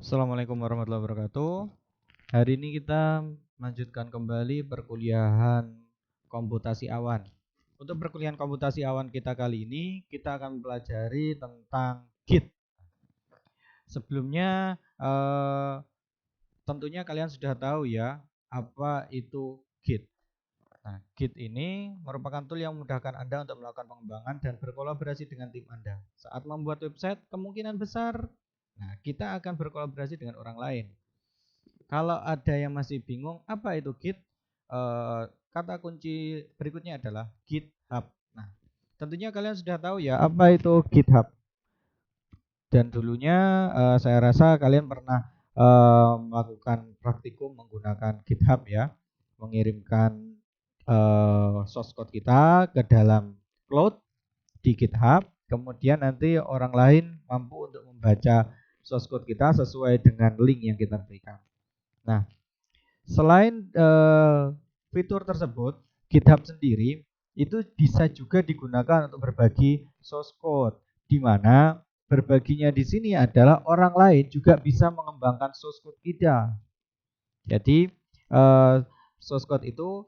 Assalamualaikum warahmatullahi wabarakatuh. Hari ini kita melanjutkan kembali perkuliahan komputasi awan. Untuk perkuliahan komputasi awan kita kali ini, kita akan mempelajari tentang Git. Sebelumnya, tentunya kalian sudah tahu ya, apa itu Git. Nah, Git ini merupakan tool yang memudahkan Anda untuk melakukan pengembangan dan berkolaborasi dengan tim Anda. Saat membuat website, kemungkinan besar, kita akan berkolaborasi dengan orang lain. Kalau ada yang masih bingung apa itu Git, kata kunci berikutnya adalah GitHub. Nah, tentunya kalian sudah tahu ya apa itu GitHub. Dan dulunya saya rasa kalian pernah melakukan praktikum menggunakan GitHub ya, mengirimkan source code kita ke dalam cloud di GitHub, kemudian nanti orang lain mampu untuk membaca source code kita sesuai dengan link yang kita berikan. Nah, selain fitur tersebut, GitHub sendiri itu bisa juga digunakan untuk berbagi source code, di mana berbaginya di sini adalah orang lain juga bisa mengembangkan source code kita. Jadi source code itu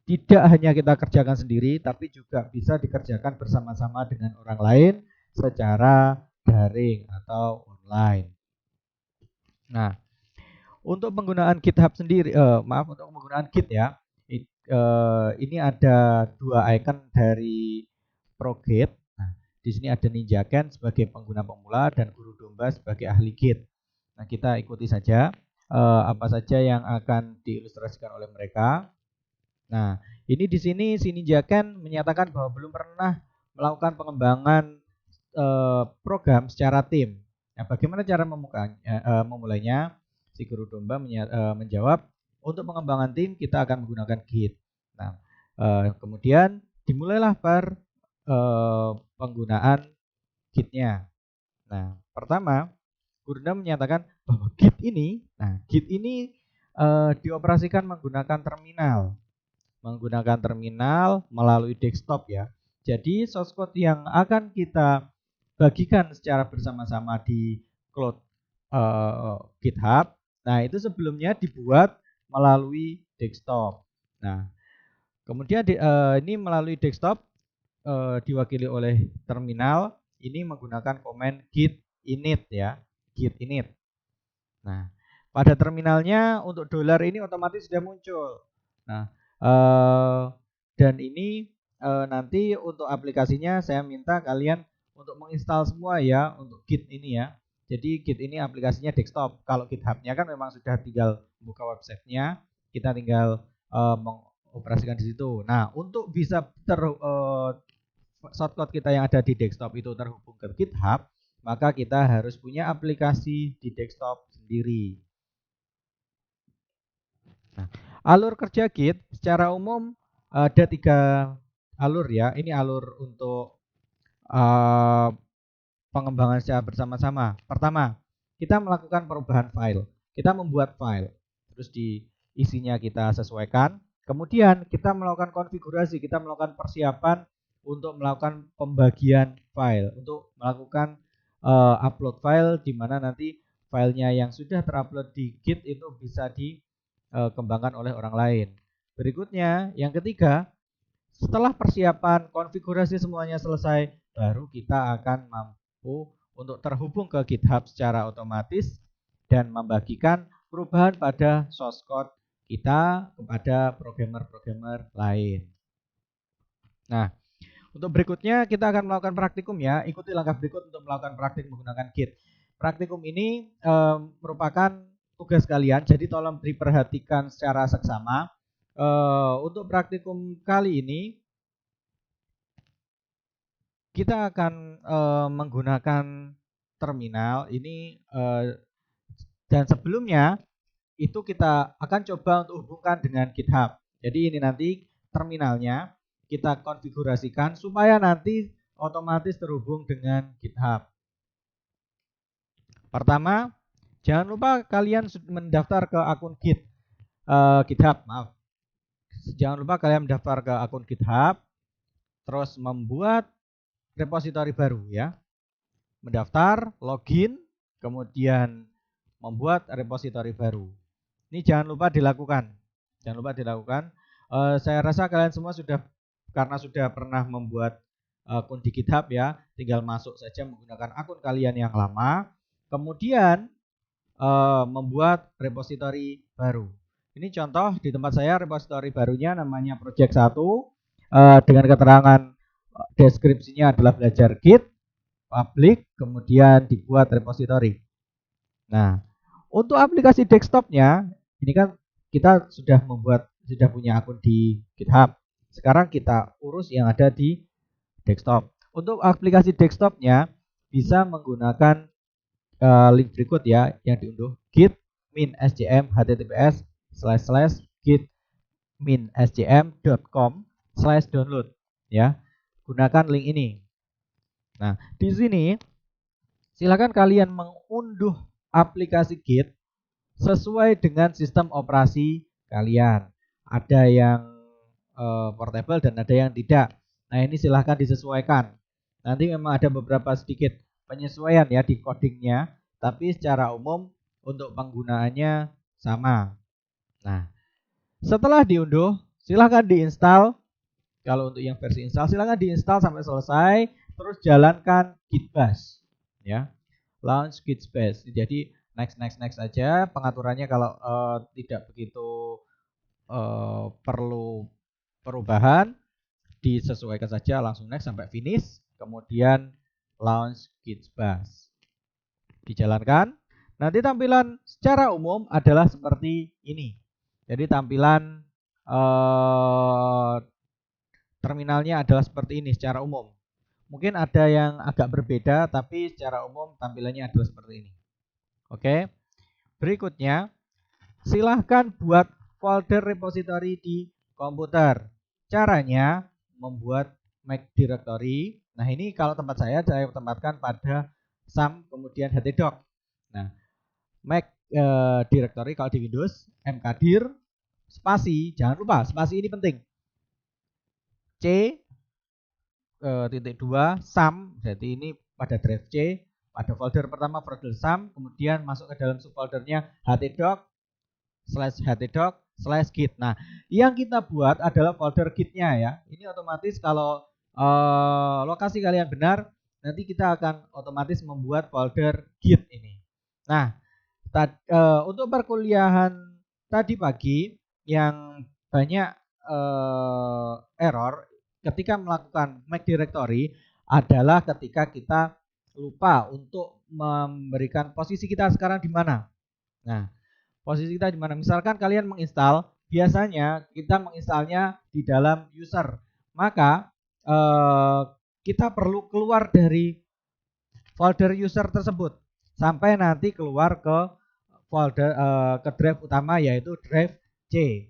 tidak hanya kita kerjakan sendiri, tapi juga bisa dikerjakan bersama-sama dengan orang lain secara daring atau online. Nah, untuk penggunaan GitHub sendiri, untuk penggunaan Git ya, ini ada dua icon dari ProGit. Nah, di sini ada Ninjaken sebagai pengguna pemula dan Guru Domba sebagai ahli Git. Nah, kita ikuti saja apa saja yang akan diilustrasikan oleh mereka. Nah, ini di sini si Ninjaken menyatakan bahwa belum pernah melakukan pengembangan program secara tim. Nah, bagaimana cara memulainya? Si Guru Domba menjawab, untuk pengembangan tim kita akan menggunakan Git. Nah, kemudian dimulailah penggunaan Git-nya. Nah, pertama Guru Domba menyatakan bahwa Git ini dioperasikan menggunakan terminal melalui desktop ya. Jadi source code yang akan kita bagikan secara bersama-sama di cloud GitHub. Nah, itu sebelumnya dibuat melalui desktop. Nah, kemudian ini melalui desktop diwakili oleh terminal. Ini menggunakan command git init ya, git init. Nah, pada terminalnya untuk dolar ini otomatis sudah muncul. Nah, dan ini nanti untuk aplikasinya saya minta kalian untuk menginstal semua ya untuk Git ini ya. Jadi Git ini aplikasinya desktop. Kalau GitHub-nya kan memang sudah tinggal buka websitenya, kita tinggal mengoperasikan di situ. Nah, untuk bisa shortcut kita yang ada di desktop itu terhubung ke GitHub, maka kita harus punya aplikasi di desktop sendiri. Nah, alur kerja Git secara umum ada 3 alur ya. Ini alur untuk pengembangan secara bersama-sama. Pertama, kita melakukan perubahan file. Kita membuat file, terus di isinya kita sesuaikan. Kemudian kita melakukan konfigurasi, kita melakukan persiapan untuk melakukan pembagian file, untuk melakukan upload file di mana nanti filenya yang sudah terupload di Git itu bisa dikembangkan oleh orang lain. Berikutnya, yang ketiga, setelah persiapan konfigurasi semuanya selesai, baru kita akan mampu untuk terhubung ke GitHub secara otomatis dan membagikan perubahan pada source code kita kepada programmer-programmer lain. Nah, untuk berikutnya kita akan melakukan praktikum ya. Ikuti langkah berikut untuk melakukan praktik menggunakan Git. Praktikum ini merupakan tugas kalian, jadi tolong diperhatikan secara seksama. Untuk praktikum kali ini kita akan menggunakan terminal ini dan sebelumnya itu kita akan coba untuk hubungkan dengan GitHub. Jadi ini nanti terminalnya kita konfigurasikan supaya nanti otomatis terhubung dengan GitHub. Pertama, jangan lupa kalian mendaftar ke akun GitHub, maaf. Jangan lupa kalian mendaftar ke akun GitHub, terus membuat repositori baru ya. Mendaftar, login, kemudian membuat repositori baru. Ini jangan lupa dilakukan. Jangan lupa dilakukan. Saya rasa kalian semua karena sudah pernah membuat akun di GitHub ya, tinggal masuk saja menggunakan akun kalian yang lama, kemudian membuat repositori baru. Ini contoh di tempat saya repositori barunya namanya project 1 dengan keterangan deskripsinya adalah belajar Git, public, kemudian dibuat repositori. Nah, untuk aplikasi desktopnya, ini kan kita sudah punya akun di GitHub. Sekarang kita urus yang ada di desktop. Untuk aplikasi desktopnya bisa menggunakan link berikut ya yang diunduh git min sjm https://git min sjm.com/download ya. Gunakan link ini. Nah, di sini silakan kalian mengunduh aplikasi Git sesuai dengan sistem operasi kalian. Ada yang portable dan ada yang tidak. Nah, ini silahkan disesuaikan. Nanti memang ada beberapa sedikit penyesuaian ya di codingnya, tapi secara umum untuk penggunaannya sama. Nah, setelah diunduh, silahkan diinstal. Kalau untuk yang versi install, silahkan diinstal sampai selesai, terus jalankan git bash ya. Launch git bash. Jadi next aja. Pengaturannya kalau tidak begitu perlu perubahan, disesuaikan saja, langsung next sampai finish, kemudian launch git bash. Dijalankan. Nanti tampilan secara umum adalah seperti ini. Jadi tampilan terminalnya adalah seperti ini secara umum. Mungkin ada yang agak berbeda, tapi secara umum tampilannya adalah seperti ini. Oke. Berikutnya, silahkan buat folder repository di komputer. Caranya membuat Mac directory. Nah, ini kalau tempat saya tempatkan pada sum kemudian htdoc. Nah, Mac directory kalau di Windows mkdir spasi, jangan lupa spasi ini penting. C titik 2 sum, jadi ini pada drive C, pada folder pertama folder sum, kemudian masuk ke dalam subfoldernya htdoc/htdoc/git. Nah, yang kita buat adalah folder gitnya ya. Ini otomatis kalau lokasi kalian benar, nanti kita akan otomatis membuat folder git ini. Nah, untuk perkuliahan tadi pagi yang banyak error ketika melakukan Mac directory adalah ketika kita lupa untuk memberikan posisi kita sekarang di mana. Nah, posisi kita di mana? Misalkan kalian menginstal, biasanya kita menginstalnya di dalam user. Maka kita perlu keluar dari folder user tersebut sampai nanti keluar ke folder ke drive utama yaitu drive C.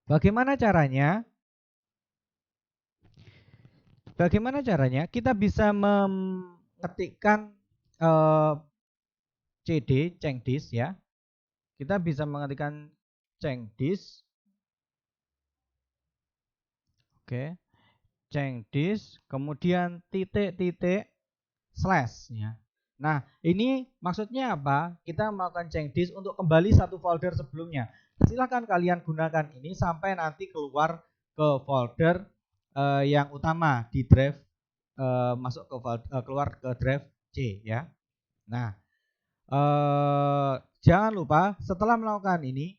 Bagaimana caranya? Bagaimana caranya? Kita bisa mengetikkan cd cengdisk ya. Kita bisa mengetikkan cengdisk. Oke. Cengdisk, kemudian titik slash ya. Nah, ini maksudnya apa? Kita melakukan cengdisk untuk kembali satu folder sebelumnya. Silahkan kalian gunakan ini sampai nanti keluar ke folder yang utama di drive masuk ke keluar ke drive C ya. Nah, jangan lupa setelah melakukan ini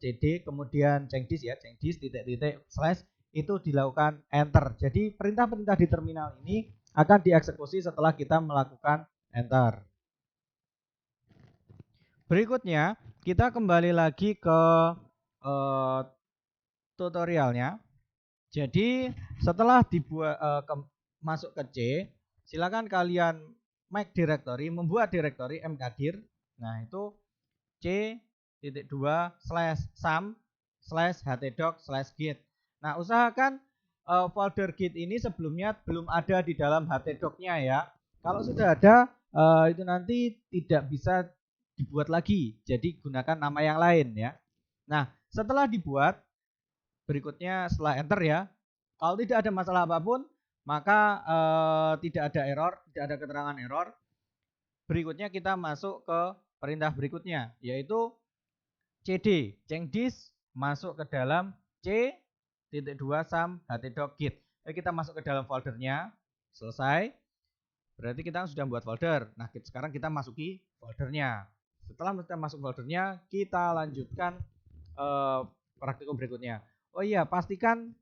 cd kemudian cengdisk ya, cengdisk titik slash itu dilakukan enter. Jadi perintah-perintah di terminal ini akan dieksekusi setelah kita melakukan enter. Berikutnya kita kembali lagi ke tutorialnya. Jadi setelah dibuat masuk ke C, silakan kalian Mac directory, membuat directory mkdir. Nah, itu C.2/sum/htdoc/git. Nah, usahakan folder git ini sebelumnya belum ada di dalam htdoc-nya ya. Kalau sudah ada, itu nanti tidak bisa dibuat lagi. Jadi gunakan nama yang lain ya. Nah, setelah dibuat, berikutnya setelah enter ya, kalau tidak ada masalah apapun, maka tidak ada error, tidak ada keterangan error. Berikutnya kita masuk ke perintah berikutnya, yaitu cd change masuk ke dalam c.2 sum ht.git. Kita masuk ke dalam foldernya, selesai. Berarti kita sudah membuat folder. Nah, sekarang kita masuki foldernya. Setelah kita masuk foldernya, kita lanjutkan praktikum berikutnya. Oh iya, pastikan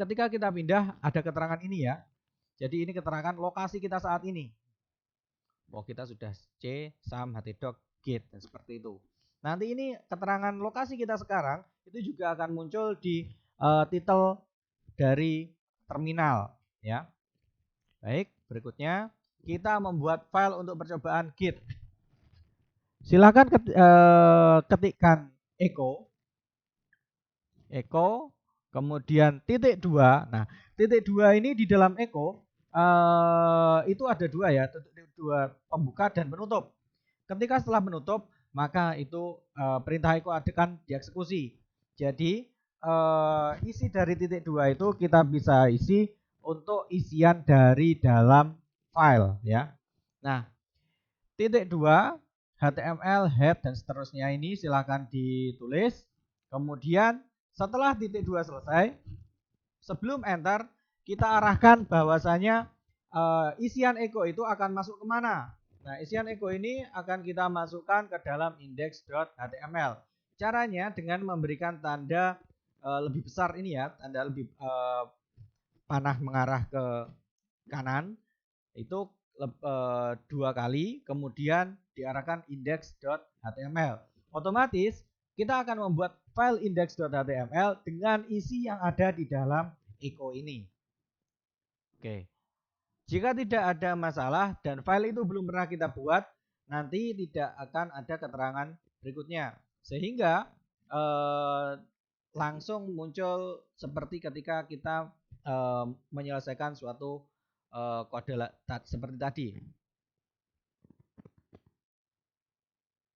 ketika kita pindah ada keterangan ini ya. Jadi ini keterangan lokasi kita saat ini. Oh, kita sudah c sum ht.git dan seperti itu. Nanti ini keterangan lokasi kita sekarang itu juga akan muncul di titel dari terminal ya. Baik, berikutnya kita membuat file untuk percobaan Git. Silakan ketikkan echo kemudian titik 2. Nah, titik 2 ini di dalam echo itu ada dua ya, titik 2 pembuka dan penutup. Ketika setelah menutup, maka itu perintah echo akan dieksekusi. Jadi isi dari titik 2 itu kita bisa isi untuk isian dari dalam file ya. Nah, titik 2 HTML head dan seterusnya ini silakan ditulis. Kemudian setelah titik 2 selesai, sebelum enter kita arahkan bahwasanya isian echo itu akan masuk kemana. Nah, isian echo ini akan kita masukkan ke dalam index.html. Caranya dengan memberikan tanda lebih besar ini ya, tanda lebih panah mengarah ke kanan itu 2 kali, kemudian diarahkan index.html. Otomatis kita akan membuat file index.html dengan isi yang ada di dalam echo ini. Oke. Jika tidak ada masalah dan file itu belum pernah kita buat, nanti tidak akan ada keterangan berikutnya. Sehingga langsung muncul seperti ketika kita menyelesaikan suatu kode seperti tadi.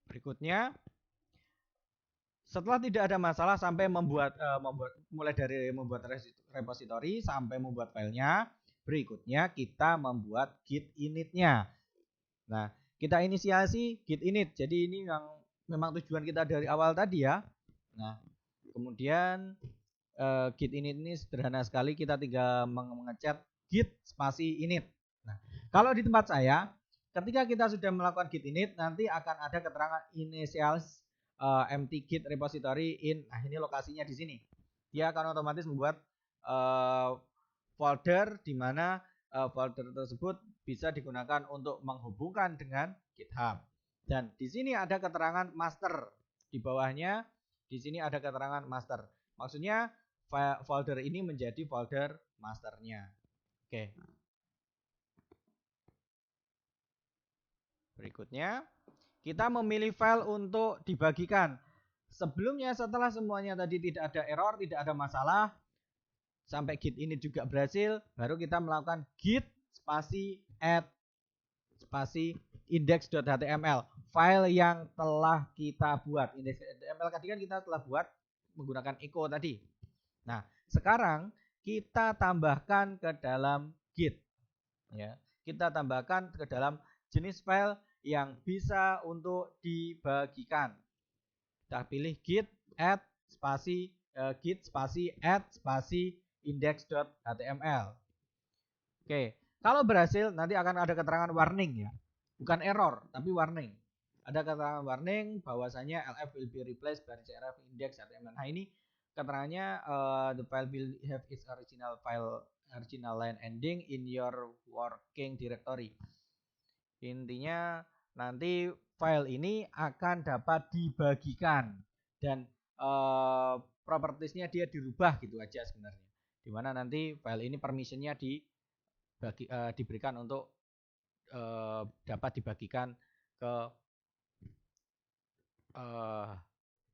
Berikutnya, setelah tidak ada masalah sampai mulai dari membuat repository sampai membuat filenya, berikutnya kita membuat git init-nya. Nah, kita inisiasi git init. Jadi ini yang memang tujuan kita dari awal tadi ya. Nah, kemudian git init ini sederhana sekali, kita tinggal mengecat git spasi init. Nah, kalau di tempat saya, ketika kita sudah melakukan git init, nanti akan ada keterangan initials empty git repository in. Nah, ini lokasinya di sini. Dia akan otomatis membuat folder di mana folder tersebut bisa digunakan untuk menghubungkan dengan GitHub. Dan di sini ada keterangan master. Di bawahnya di sini ada keterangan master. Maksudnya folder ini menjadi folder masternya. Oke. Berikutnya, kita memilih file untuk dibagikan. Sebelumnya setelah semuanya tadi tidak ada error, tidak ada masalah, sampai git ini juga berhasil, baru kita melakukan git spasi add spasi index.html, file yang telah kita buat. Index.html tadi kan kita telah buat menggunakan echo tadi. Nah, sekarang kita tambahkan ke dalam git ya. Kita tambahkan ke dalam jenis file yang bisa untuk dibagikan. Kita pilih git add spasi git spasi add spasi index.html. Oke, kalau berhasil nanti akan ada keterangan warning ya. Bukan error, tapi warning. Ada keterangan warning bahwasanya LF will be replaced by CRF index.html. Nah, ini keterangannya the file will have its original line ending in your working directory. Intinya nanti file ini akan dapat dibagikan dan propertiesnya dia dirubah gitu aja sebenarnya. Dimana nanti file ini permissionnya diberikan untuk dapat dibagikan ke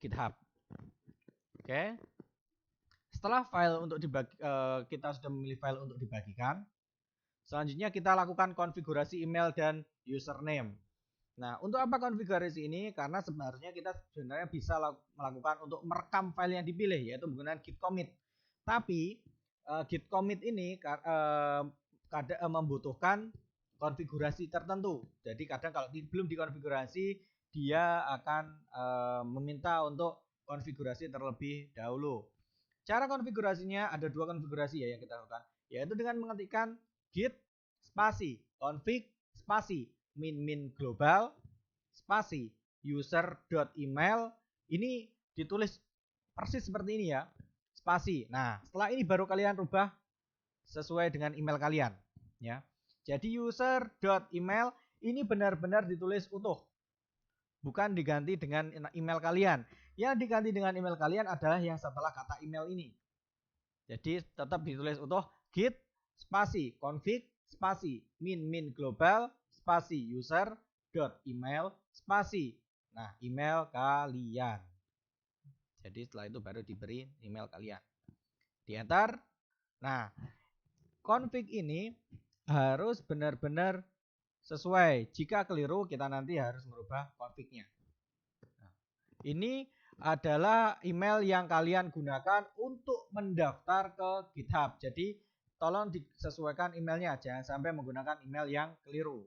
GitHub. Oke. Setelah file untuk kita sudah memilih file untuk dibagikan, selanjutnya kita lakukan konfigurasi email dan username. Nah, untuk apa konfigurasi ini? Karena sebenarnya kita bisa melakukan untuk merekam file yang dipilih, yaitu menggunakan git commit. Tapi git commit ini kadang membutuhkan konfigurasi tertentu. Jadi kadang kalau belum dikonfigurasi, dia akan meminta untuk konfigurasi terlebih dahulu. Cara konfigurasinya ada 2 konfigurasi ya yang kita lakukan, yaitu dengan mengetikkan git spasi config spasi min global spasi user.email. Ini ditulis persis seperti ini ya, spasi. Nah, setelah ini baru kalian rubah sesuai dengan email kalian ya. Jadi user.email ini benar-benar ditulis utuh, bukan diganti dengan email kalian. Yang diganti dengan email kalian adalah yang setelah kata email ini. Jadi tetap ditulis utuh git spasi config spasi min global spasi user.email spasi. Nah, email kalian. Jadi setelah itu baru diberi email kalian. Di enter. Nah, config ini harus benar-benar sesuai. Jika keliru, kita nanti harus merubah config-nya. Nah, ini adalah email yang kalian gunakan untuk mendaftar ke GitHub. Jadi tolong disesuaikan emailnya, jangan sampai menggunakan email yang keliru.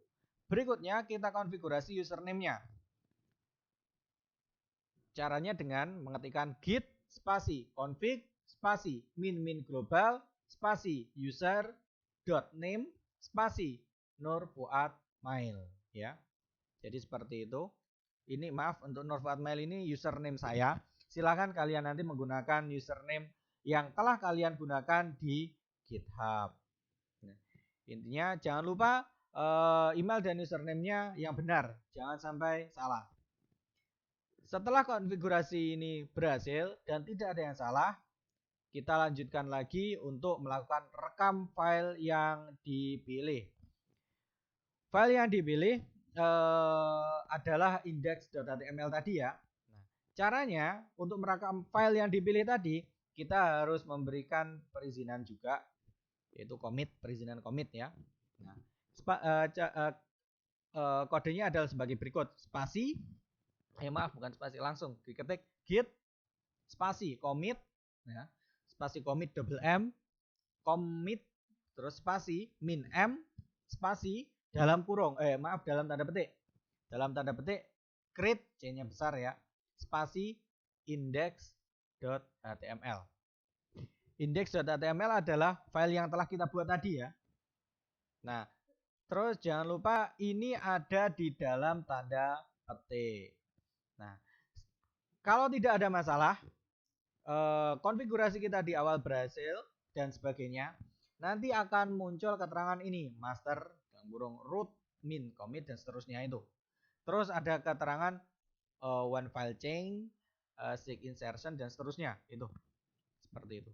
Berikutnya kita konfigurasi username-nya. Caranya dengan mengetikkan git spasi config spasi min global spasi user.name spasi Nur Fuad Mail ya. Jadi seperti itu. Ini maaf untuk Nur Fuad Mail ini username saya. Silakan kalian nanti menggunakan username yang telah kalian gunakan di GitHub. Nah, intinya jangan lupa email dan username-nya yang benar, jangan sampai salah. Setelah konfigurasi ini berhasil dan tidak ada yang salah, kita lanjutkan lagi untuk melakukan rekam file yang dipilih. File yang dipilih adalah index.html tadi ya. Nah, caranya untuk merekam file yang dipilih tadi, kita harus memberikan perizinan juga, yaitu commit, perizinan commit ya. Nah, kodenya adalah sebagai berikut, spasi, maaf bukan spasi, langsung diketik git spasi commit ya, spasi commit double M commit terus spasi min M spasi dalam kurung dalam tanda petik create C-nya besar ya, spasi index.html. Index.html adalah file yang telah kita buat tadi ya. Nah, terus jangan lupa ini ada di dalam tanda petik. Nah, kalau tidak ada masalah, konfigurasi kita di awal berhasil dan sebagainya, nanti akan muncul keterangan ini, master, root, min, commit, dan seterusnya itu. Terus ada keterangan one file change, seek insertion, dan seterusnya itu. Seperti itu.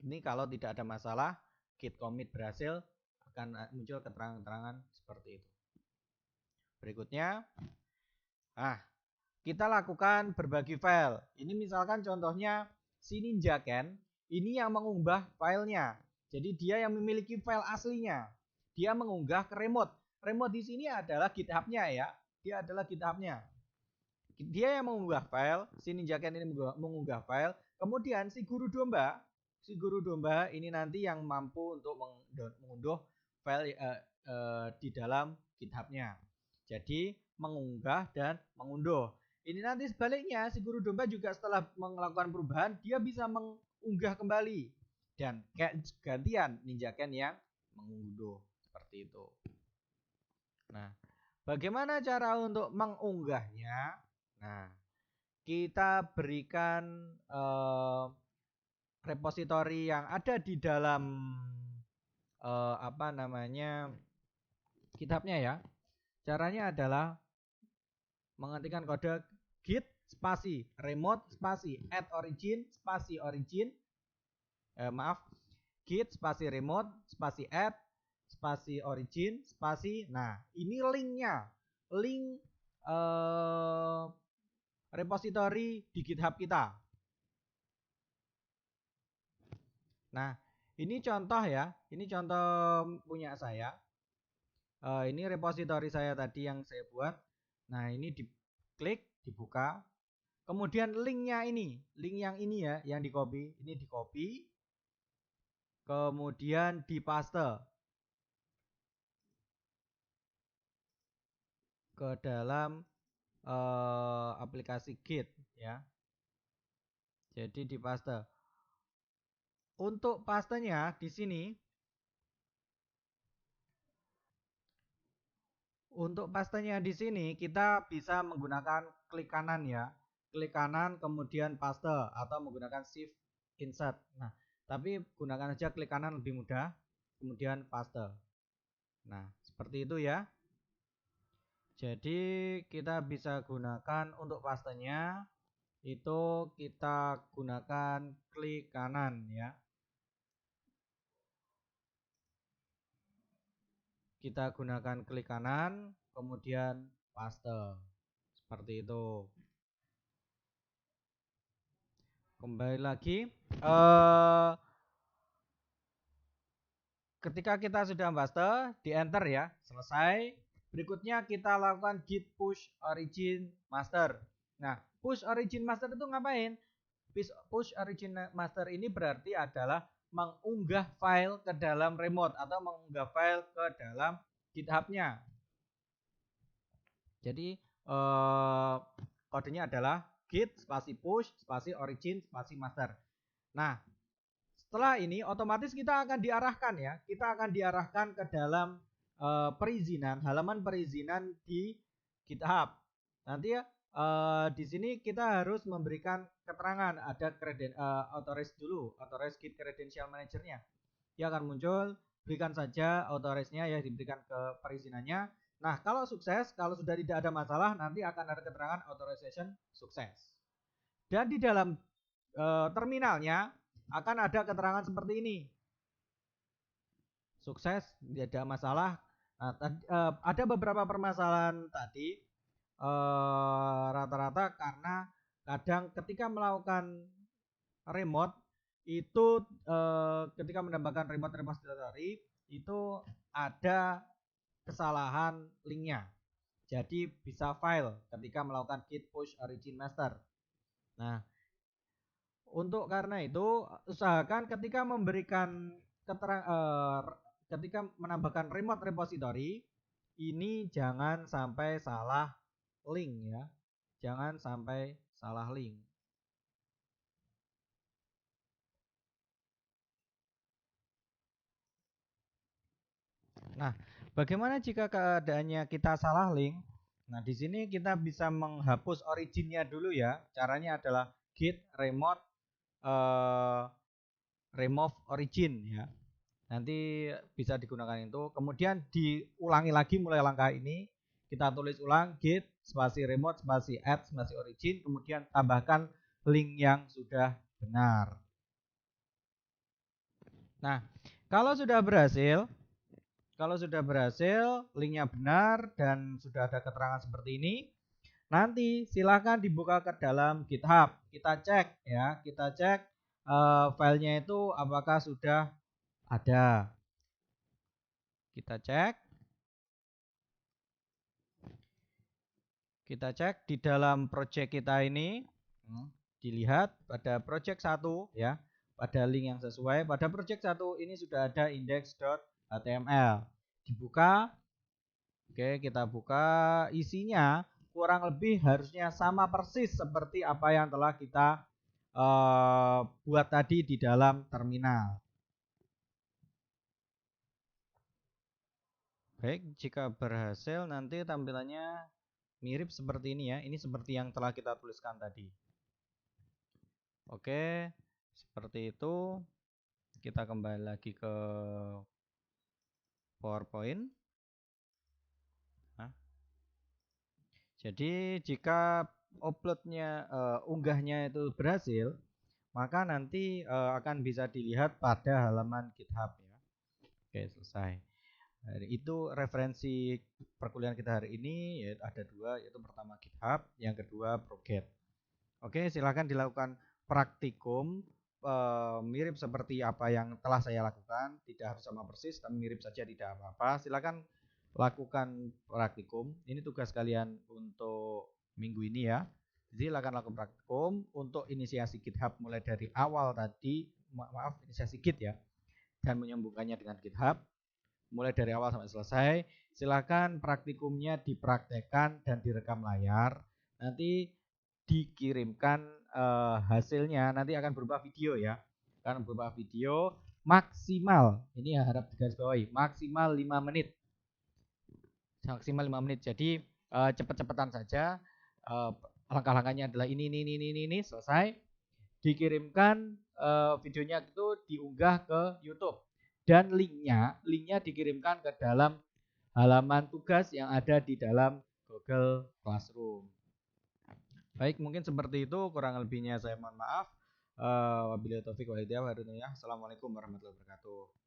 Ini kalau tidak ada masalah, git commit berhasil, akan muncul keterangan-keterangan seperti itu. Berikutnya, kita lakukan berbagi file. Ini misalkan contohnya si NinjaCan, ini yang mengunggah filenya. Jadi dia yang memiliki file aslinya. Dia mengunggah ke remote. Remote di sini adalah GitHub-nya ya. Dia adalah GitHub-nya. Dia yang mengunggah file, si NinjaCan ini mengunggah file. Kemudian si guru domba ini nanti yang mampu untuk mengunduh file di dalam GitHub-nya. Jadi mengunggah dan mengunduh. Ini nanti sebaliknya si guru domba juga setelah melakukan perubahan dia bisa mengunggah kembali dan gantian NinjaCan yang mengunduh seperti itu. Nah, bagaimana cara untuk mengunggahnya? Nah, kita berikan repository yang ada di dalam GitHub-nya ya. Caranya adalah mengetikkan kode git spasi remote spasi add origin spasi origin git spasi remote spasi add spasi origin spasi. Nah, ini linknya, link repository di GitHub kita. Nah, ini contoh ya, ini contoh punya saya. Ini repository saya tadi yang saya buat. Nah, ini diklik, dibuka. Kemudian linknya ini, link yang ini ya, yang di copy, ini di copy. Kemudian dipaste ke dalam aplikasi Git ya. Jadi di paste. Untuk pastenya di sini, kita bisa menggunakan klik kanan ya. Klik kanan kemudian paste atau menggunakan shift insert. Nah, tapi gunakan aja klik kanan lebih mudah. Kemudian paste. Nah, seperti itu ya. Jadi kita bisa gunakan untuk pastenya itu kita gunakan klik kanan ya. Kita gunakan klik kanan, kemudian paste. Seperti itu. Kembali lagi. Ketika kita sudah paste, di enter ya, selesai. Berikutnya kita lakukan git push origin master. Nah, push origin master itu ngapain? Push origin master ini berarti adalah mengunggah file ke dalam remote atau mengunggah file ke dalam GitHub-nya. Jadi kodenya adalah git spasi push spasi origin spasi master. Nah, setelah ini otomatis kita akan diarahkan ya. Kita akan diarahkan ke dalam perizinan, halaman perizinan di GitHub. Nanti ya di sini kita harus memberikan keterangan, ada authorize dulu, authorize Git credential manager-nya. Dia akan muncul, berikan saja authorize-nya ya, diberikan ke perizinannya. Nah, kalau sukses, kalau sudah tidak ada masalah, nanti akan ada keterangan authorization sukses. Dan di dalam terminalnya akan ada keterangan seperti ini. Sukses, tidak ada masalah. Nah, ada beberapa permasalahan tadi rata-rata karena kadang ketika melakukan remote itu ketika menambahkan remote repository itu ada kesalahan linknya. Jadi bisa file ketika melakukan git push origin master. Nah, untuk karena itu usahakan ketika memberikan ketika menambahkan remote repository ini jangan sampai salah link ya. Jangan sampai salah link. Nah, bagaimana jika keadaannya kita salah link? Nah, di sini kita bisa menghapus originnya dulu ya. Caranya adalah git remote remove origin ya. Nanti bisa digunakan itu. Kemudian diulangi lagi mulai langkah ini. Kita tulis ulang git spasi remote spasi add spasi origin. Kemudian tambahkan link yang sudah benar. Nah, kalau sudah berhasil, linknya benar dan sudah ada keterangan seperti ini, nanti silakan dibuka ke dalam GitHub. Kita cek ya, filenya itu apakah sudah ada. Kita cek di dalam project kita ini. Dilihat pada project 1 ya, pada link yang sesuai. Pada project 1 ini sudah ada index.html. Dibuka. Oke, kita buka. Isinya kurang lebih harusnya sama persis seperti apa yang telah kita buat tadi di dalam terminal. Baik, jika berhasil nanti tampilannya mirip seperti ini ya. Ini seperti yang telah kita tuliskan tadi. Oke, seperti itu. Kita kembali lagi ke PowerPoint. Nah, jadi jika uploadnya, unggahnya itu berhasil, maka nanti akan bisa dilihat pada halaman GitHub ya. Oke, selesai. Itu referensi perkuliahan kita hari ini, yaitu ada dua, yaitu pertama GitHub, yang kedua Proget. Oke, silakan dilakukan praktikum mirip seperti apa yang telah saya lakukan, tidak harus sama persis, tapi mirip saja tidak apa-apa. Silakan lakukan praktikum. Ini tugas kalian untuk minggu ini ya. Jadi silakan lakukan praktikum untuk inisiasi GitHub mulai dari awal tadi, inisiasi Git ya, dan menyambungkannya dengan GitHub mulai dari awal sampai selesai. Silakan praktikumnya dipraktekkan dan direkam layar. nanti dikirimkan hasilnya nanti akan berupa video ya. Akan berupa video maksimal. Ini harap digarisbawahi, maksimal 5 menit. Maksimal 5 menit. Jadi cepet-cepetan saja. Langkah-langkahnya adalah ini selesai. Dikirimkan videonya itu diunggah ke YouTube dan linknya dikirimkan ke dalam halaman tugas yang ada di dalam Google Classroom. Baik, mungkin seperti itu, kurang lebihnya saya mohon maaf. Wabillahi taufik wal hidayah. Assalamualaikum warahmatullahi wabarakatuh.